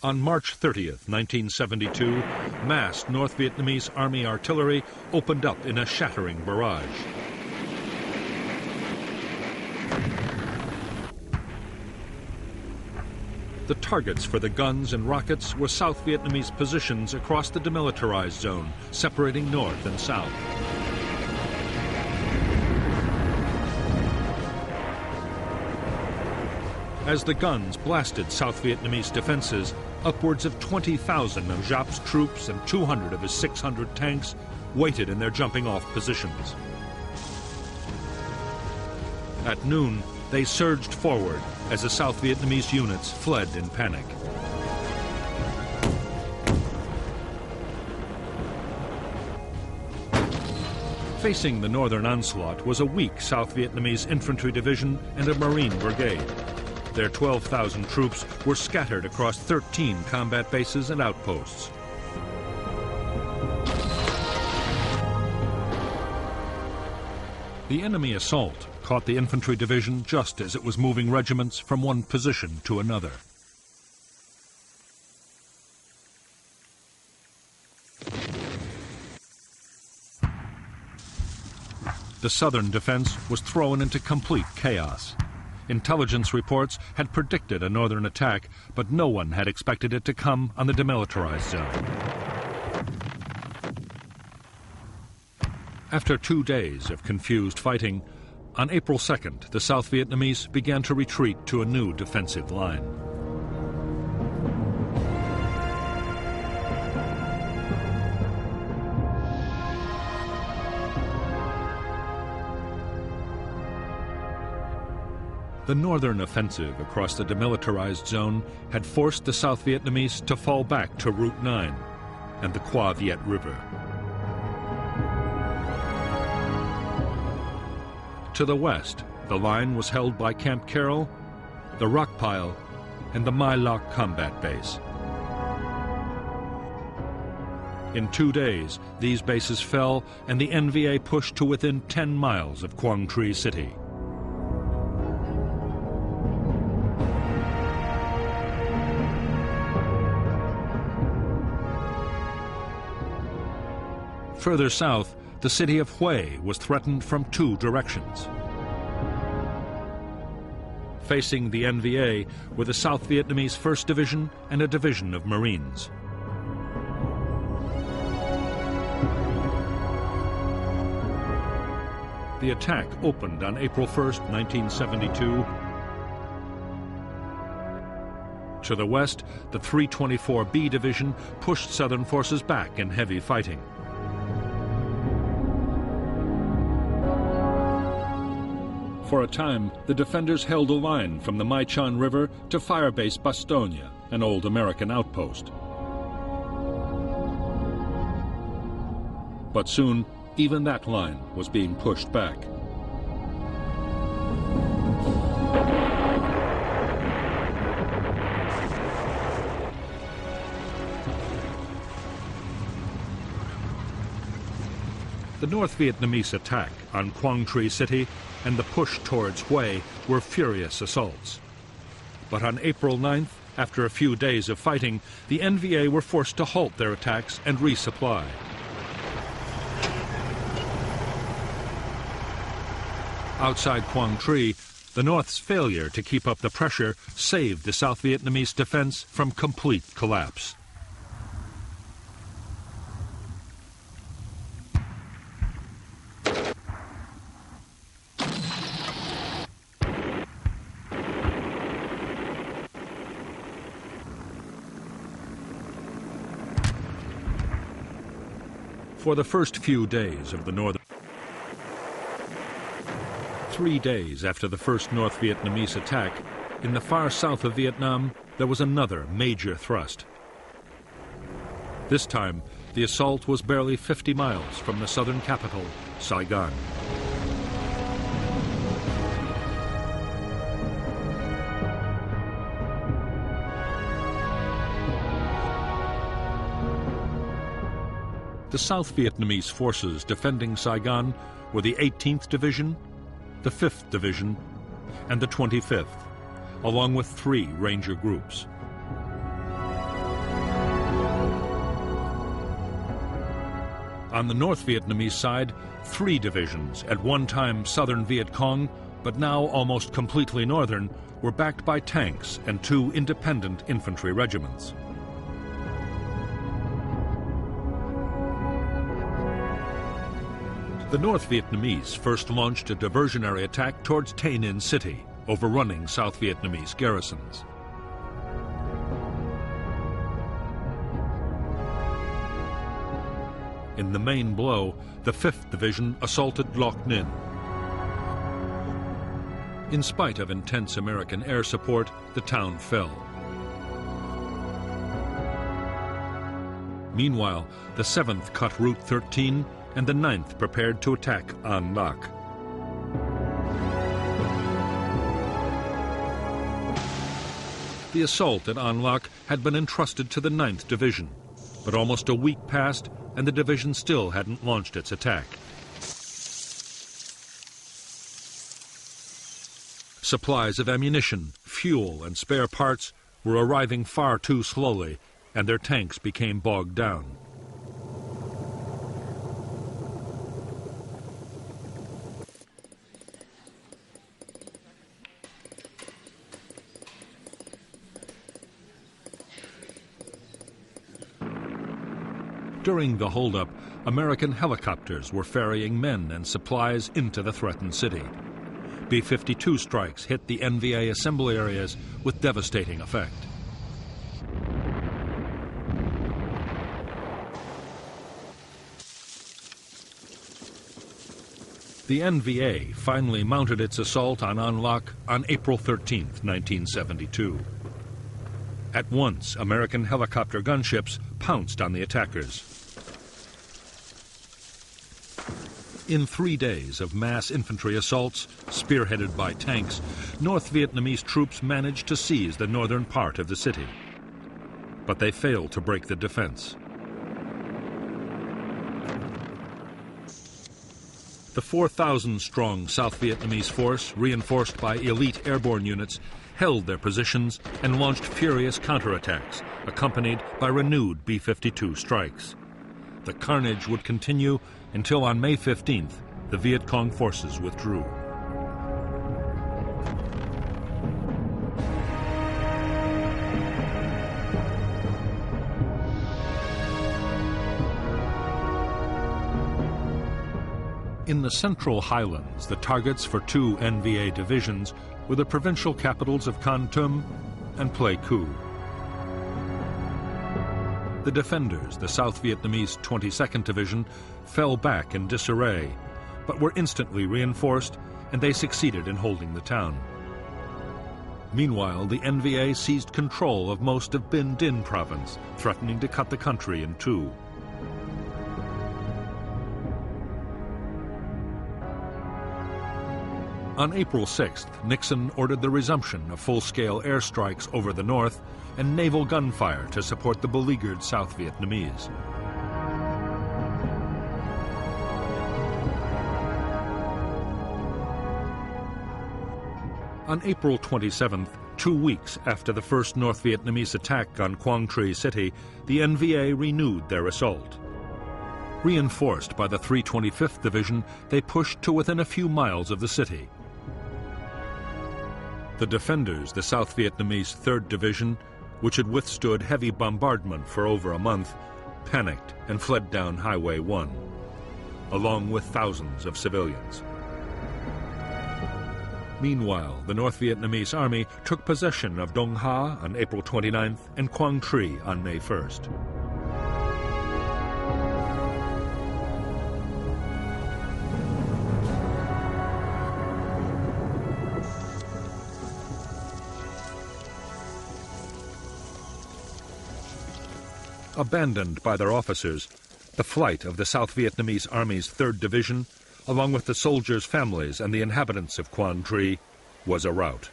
On March 30th, 1972, massed North Vietnamese Army artillery opened up in a shattering barrage. The targets for the guns and rockets were South Vietnamese positions across the demilitarized zone, separating north and south. As the guns blasted South Vietnamese defenses, upwards of 20,000 of Giap's troops and 200 of his 600 tanks waited in their jumping-off positions. At noon, they surged forward as the South Vietnamese units fled in panic. Facing the northern onslaught was a weak South Vietnamese infantry division and a Marine brigade. Their 12,000 troops were scattered across 13 combat bases and outposts. The enemy assault caught the infantry division just as it was moving regiments from one position to another. The southern defense was thrown into complete chaos. Intelligence reports had predicted a northern attack, but no one had expected it to come on the demilitarized zone. After 2 days of confused fighting, on April 2nd, the South Vietnamese began to retreat to a new defensive line. The northern offensive across the demilitarized zone had forced the South Vietnamese to fall back to Route 9 and the Qua Viet River. To the west, the line was held by Camp Carroll, the Rock Pile, and the My Loc combat base. In 2 days, these bases fell and the NVA pushed to within 10 miles of Quang Tri City. Further south, the city of Huế was threatened from 2 directions. Facing the NVA were the South Vietnamese 1st Division and a division of Marines. The attack opened on April 1st, 1972. To the west, the 324B Division pushed Southern forces back in heavy fighting. For a time, the defenders held a line from the Mai Chan River to Firebase Bastogne, an old American outpost. But soon, even that line was being pushed back. The North Vietnamese attack on Quang Tri City and the push towards Huế were furious assaults. But on April 9th, after a few days of fighting, the NVA were forced to halt their attacks and resupply. Outside Quang Tri, the North's failure to keep up the pressure saved the South Vietnamese defense from complete collapse. For the first few days of the northern... 3 days after the first North Vietnamese attack, in the far south of Vietnam, there was another major thrust. This time, the assault was barely 50 miles from the southern capital, Saigon. The South Vietnamese forces defending Saigon were the 18th Division, the 5th Division, and the 25th, along with 3 Ranger groups. On the North Vietnamese side, 3 divisions, at one time Southern Viet Cong, but now almost completely northern, were backed by tanks and 2 independent infantry regiments. The North Vietnamese first launched a diversionary attack towards Tay Ninh City, overrunning South Vietnamese garrisons. In the main blow, the 5th Division assaulted Loc Ninh. In spite of intense American air support, the town fell. Meanwhile, the 7th cut Route 13 and the 9th prepared to attack An Lac. The assault at An Lac had been entrusted to the 9th Division, but almost a week passed and the division still hadn't launched its attack. Supplies of ammunition, fuel, and spare parts were arriving far too slowly, and their tanks became bogged down. During the holdup, American helicopters were ferrying men and supplies into the threatened city. B-52 strikes hit the NVA assembly areas with devastating effect. The NVA finally mounted its assault on An Lac on April 13, 1972. At once, American helicopter gunships pounced on the attackers. In 3 days of mass infantry assaults, spearheaded by tanks, North Vietnamese troops managed to seize the northern part of the city. But they failed to break the defense. The 4,000-strong South Vietnamese force, reinforced by elite airborne units, held their positions and launched furious counterattacks, accompanied by renewed B-52 strikes. The carnage would continue until on May 15th, the Viet Cong forces withdrew. In the central highlands, the targets for 2 NVA divisions were the provincial capitals of Kon Tum and Pleiku. The defenders, the South Vietnamese 22nd Division, fell back in disarray, but were instantly reinforced, and they succeeded in holding the town. Meanwhile, the NVA seized control of most of Binh Dinh province, threatening to cut the country in 2. On April 6th, Nixon ordered the resumption of full-scale airstrikes over the north and naval gunfire to support the beleaguered South Vietnamese. On April 27th, 2 weeks after the first North Vietnamese attack on Quang Tri City, the NVA renewed their assault. Reinforced by the 325th Division, they pushed to within a few miles of the city. The defenders, the South Vietnamese 3rd Division, which had withstood heavy bombardment for over a month, panicked and fled down Highway 1, along with thousands of civilians. Meanwhile, the North Vietnamese army took possession of Dong Ha on April 29th and Quang Tri on May 1st. Abandoned by their officers, the flight of the South Vietnamese Army's 3rd Division, along with the soldiers' families and the inhabitants of Quang Tri, was a rout.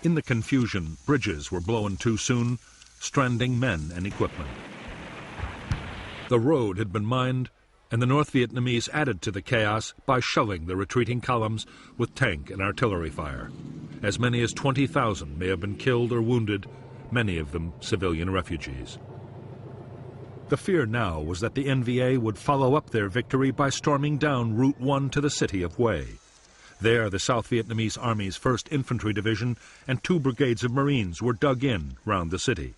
In the confusion, bridges were blown too soon, stranding men and equipment. The road had been mined, and the North Vietnamese added to the chaos by shelling the retreating columns with tank and artillery fire. As many as 20,000 may have been killed or wounded, many of them civilian refugees. The fear now was that the NVA would follow up their victory by storming down Route 1 to the city of Hue. There, the South Vietnamese Army's 1st Infantry Division and 2 brigades of Marines were dug in round the city.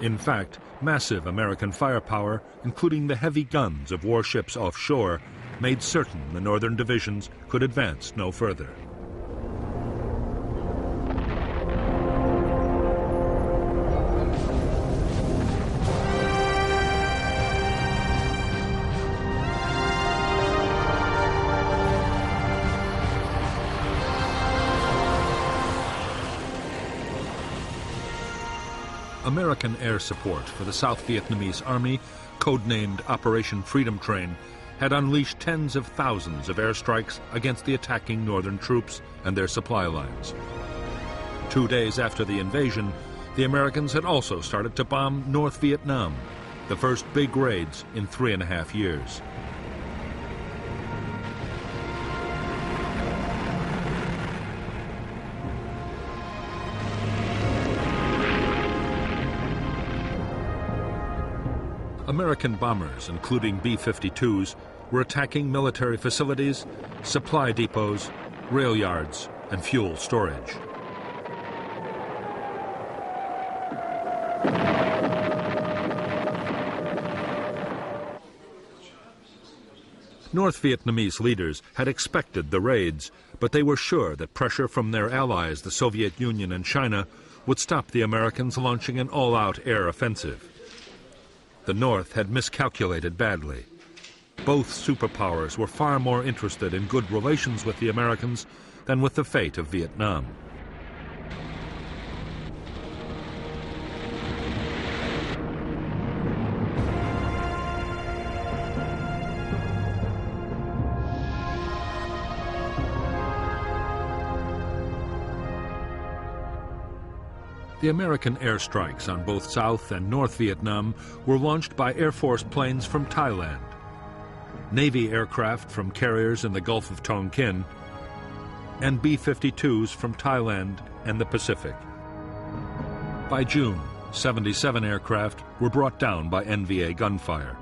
In fact, massive American firepower, including the heavy guns of warships offshore, made certain the northern divisions could advance no further. American air support for the South Vietnamese Army, codenamed Operation Freedom Train, had unleashed tens of thousands of airstrikes against the attacking northern troops and their supply lines. 2 days after the invasion, the Americans had also started to bomb North Vietnam, the first big raids in 3.5 years. American bombers, including B-52s, were attacking military facilities, supply depots, rail yards, and fuel storage. North Vietnamese leaders had expected the raids, but they were sure that pressure from their allies, the Soviet Union and China, would stop the Americans launching an all-out air offensive. The North had miscalculated badly. Both superpowers were far more interested in good relations with the Americans than with the fate of Vietnam. The American airstrikes on both South and North Vietnam were launched by Air Force planes from Thailand, Navy aircraft from carriers in the Gulf of Tonkin, and B-52s from Thailand and the Pacific. By June, 77 aircraft were brought down by NVA gunfire.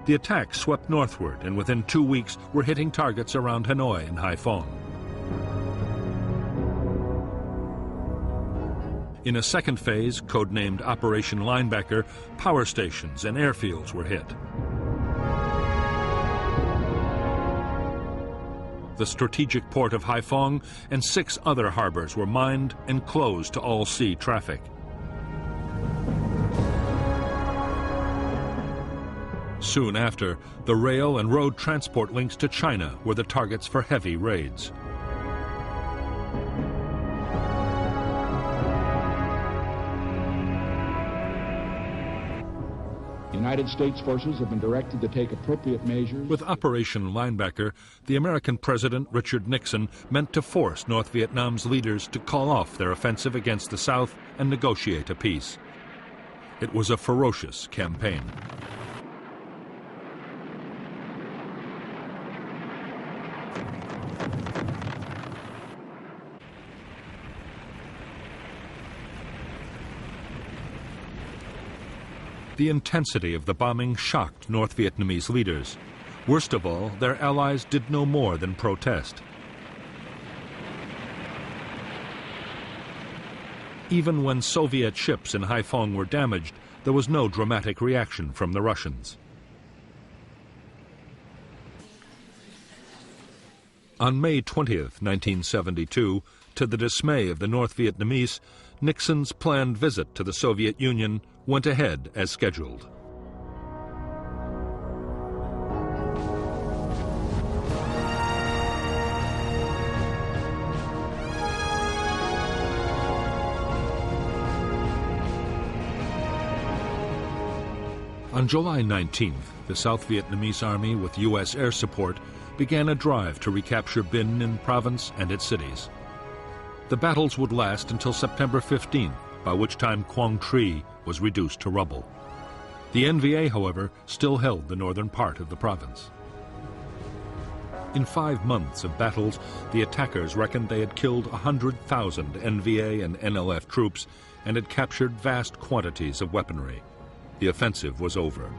The attacks swept northward and within 2 weeks were hitting targets around Hanoi and Haiphong. In a second phase, codenamed Operation Linebacker, power stations and airfields were hit. The strategic port of Haiphong and 6 other harbors were mined and closed to all sea traffic. Soon after, the rail and road transport links to China were the targets for heavy raids. United States forces have been directed to take appropriate measures. With Operation Linebacker, the American President Richard Nixon meant to force North Vietnam's leaders to call off their offensive against the South and negotiate a peace. It was a ferocious campaign. The intensity of the bombing shocked North Vietnamese leaders. Worst of all, their allies did no more than protest. Even when Soviet ships in Haiphong were damaged, there was no dramatic reaction from the Russians. On May 20th, 1972, to the dismay of the North Vietnamese, Nixon's planned visit to the Soviet Union went ahead as scheduled. On July 19th, the South Vietnamese Army, with U.S. air support, began a drive to recapture Binh Ninh province and its cities. The battles would last until September 15th, by which time Quang Tri was reduced to rubble. The NVA, however, still held the northern part of the province. In 5 months of battles, the attackers reckoned they had killed 100,000 NVA and NLF troops and had captured vast quantities of weaponry. The offensive was over.